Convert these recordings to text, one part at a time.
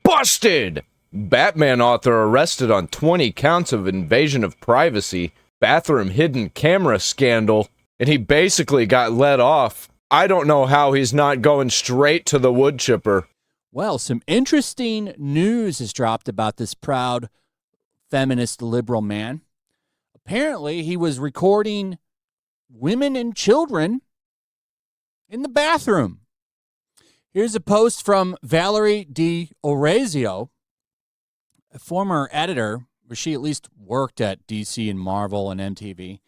Busted! Batman author arrested on 20 counts of invasion of privacy, bathroom hidden camera scandal, and he basically got let off. I don't know how he's not going straight to the Woodchipper. Well, some interesting news has dropped about this proud feminist liberal man. Apparently, he was recording women and children in the bathroom. Here's a post from Valerie D'Orazio, a former editor, where she at least worked at DC and Marvel and MTV.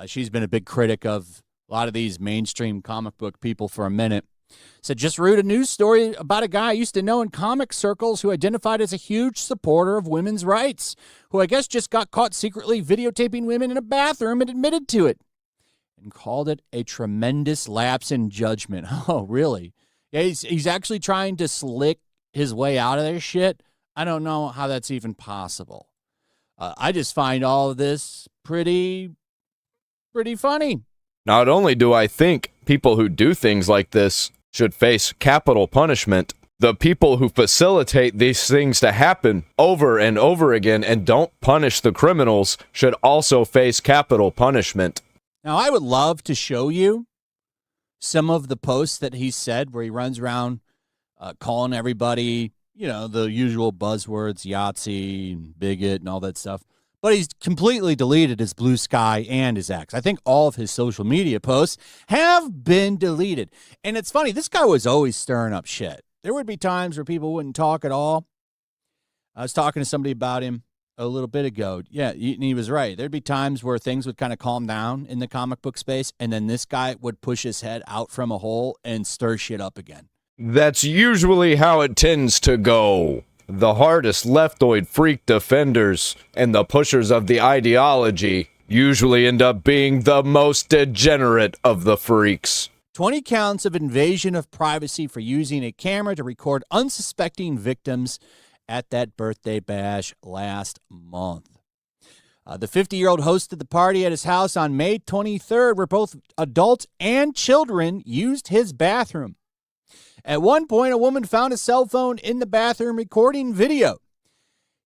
She's been a big critic of a lot of these mainstream comic book people for a minute. Said, just read a news story about a guy I used to know in comic circles who identified as a huge supporter of women's rights, who I guess just got caught secretly videotaping women in a bathroom and admitted to it, and called it a tremendous lapse in judgment. Oh, really? Yeah, he's actually trying to slick his way out of this shit. I don't know how that's even possible. I just find all of this pretty funny. Not only do I think people who do things like this should face capital punishment, the people who facilitate these things to happen over and over again and don't punish the criminals should also face capital punishment. Now, I would love to show you some of the posts that he said where he runs around calling everybody, the usual buzzwords, Yahtzee and bigot and all that stuff. But he's completely deleted his Blue Sky and his X. I think all of his social media posts have been deleted. And it's funny, this guy was always stirring up shit. There would be times where people wouldn't talk at all. I was talking to somebody about him a little bit ago. Yeah, and he was right. There'd be times where things would kind of calm down in the comic book space, and then this guy would push his head out from a hole and stir shit up again. That's usually how it tends to go. The hardest leftoid freak defenders and the pushers of the ideology usually end up being the most degenerate of the freaks. 20 counts of invasion of privacy for using a camera to record unsuspecting victims at that birthday bash last month. The 50-year-old hosted the party at his house on May 23rd, where both adults and children used his bathroom. At one point, a woman found a cell phone in the bathroom recording video.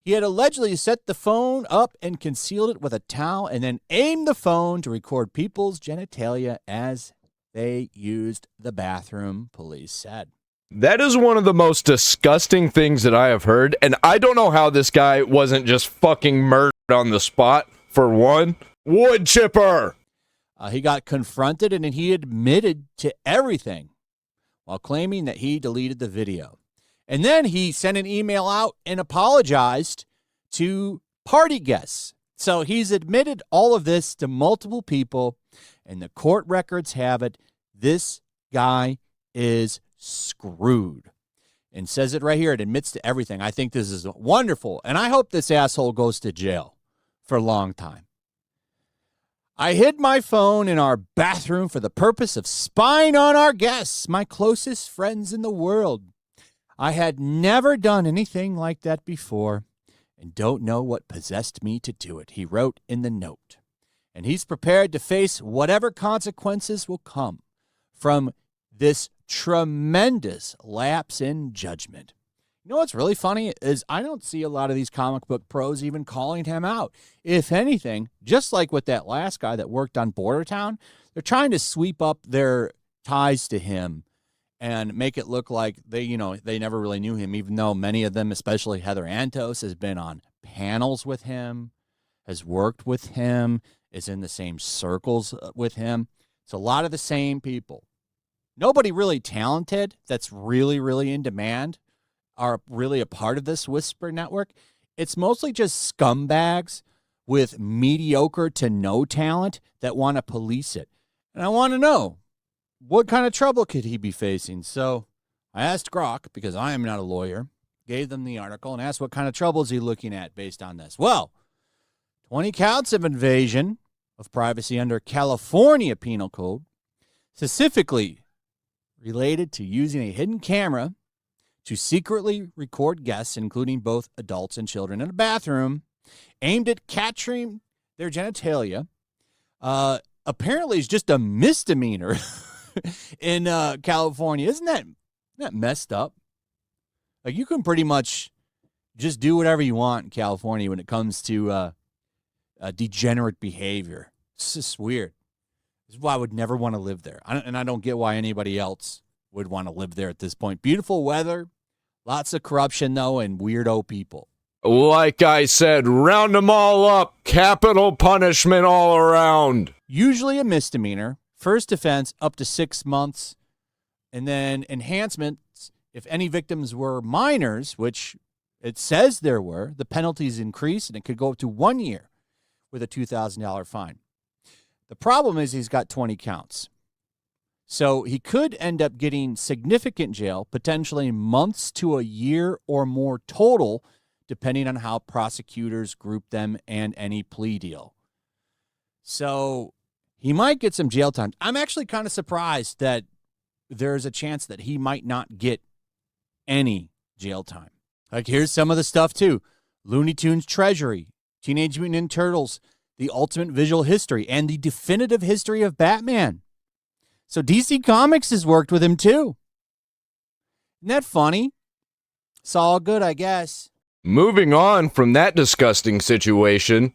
He had allegedly set the phone up and concealed it with a towel and then aimed the phone to record people's genitalia as they used the bathroom, police said. That is one of the most disgusting things that I have heard, and I don't know how this guy wasn't just fucking murdered on the spot, for one. Woodchipper! He got confronted and he admitted to everything, while claiming that he deleted the video. And then he sent an email out and apologized to party guests. So he's admitted all of this to multiple people, and the court records have it. This guy is screwed. And says it right here. It admits to everything. I think this is wonderful, and I hope this asshole goes to jail for a long time. I hid my phone in our bathroom for the purpose of spying on our guests, my closest friends in the world. I had never done anything like that before and don't know what possessed me to do it, he wrote in the note. And he's prepared to face whatever consequences will come from this tremendous lapse in judgment. You know what's really funny is I don't see a lot of these comic book pros even calling him out. If anything, just like with that last guy that worked on Border Town, they're trying to sweep up their ties to him and make it look like they never really knew him, even though many of them, especially Heather Antos, has been on panels with him, has worked with him, is in the same circles with him. It's a lot of the same people. Nobody really talented that's really, really in demand are really a part of this Whisper network. It's mostly just scumbags with mediocre to no talent that want to police it. And I want to know, what kind of trouble could he be facing? So I asked Grok, because I am not a lawyer, gave them the article, and asked what kind of trouble is he looking at based on this. Well, 20 counts of invasion of privacy under California Penal Code, specifically related to using a hidden camera to secretly record guests, including both adults and children, in a bathroom, aimed at capturing their genitalia, apparently is just a misdemeanor in California. Isn't that messed up? Like, you can pretty much just do whatever you want in California when it comes to degenerate behavior. It's just weird. This is why I would never want to live there. I don't get why anybody else would want to live there at this point. Beautiful weather, lots of corruption, though, and weirdo people. Like I said, round them all up. Capital punishment all around. Usually a misdemeanor. First offense, up to 6 months. And then enhancements, if any victims were minors, which it says there were, the penalties increase, and it could go up to 1 year with a $2,000 fine. The problem is he's got 20 counts. So he could end up getting significant jail, potentially months to a year or more total, depending on how prosecutors group them and any plea deal. So he might get some jail time. I'm actually kind of surprised that there's a chance that he might not get any jail time. Like, here's some of the stuff, too. Looney Tunes Treasury, Teenage Mutant Ninja Turtles, The Ultimate Visual History, and The Definitive History of Batman. So DC Comics has worked with him, too. Isn't that funny? It's all good, I guess. Moving on from that disgusting situation,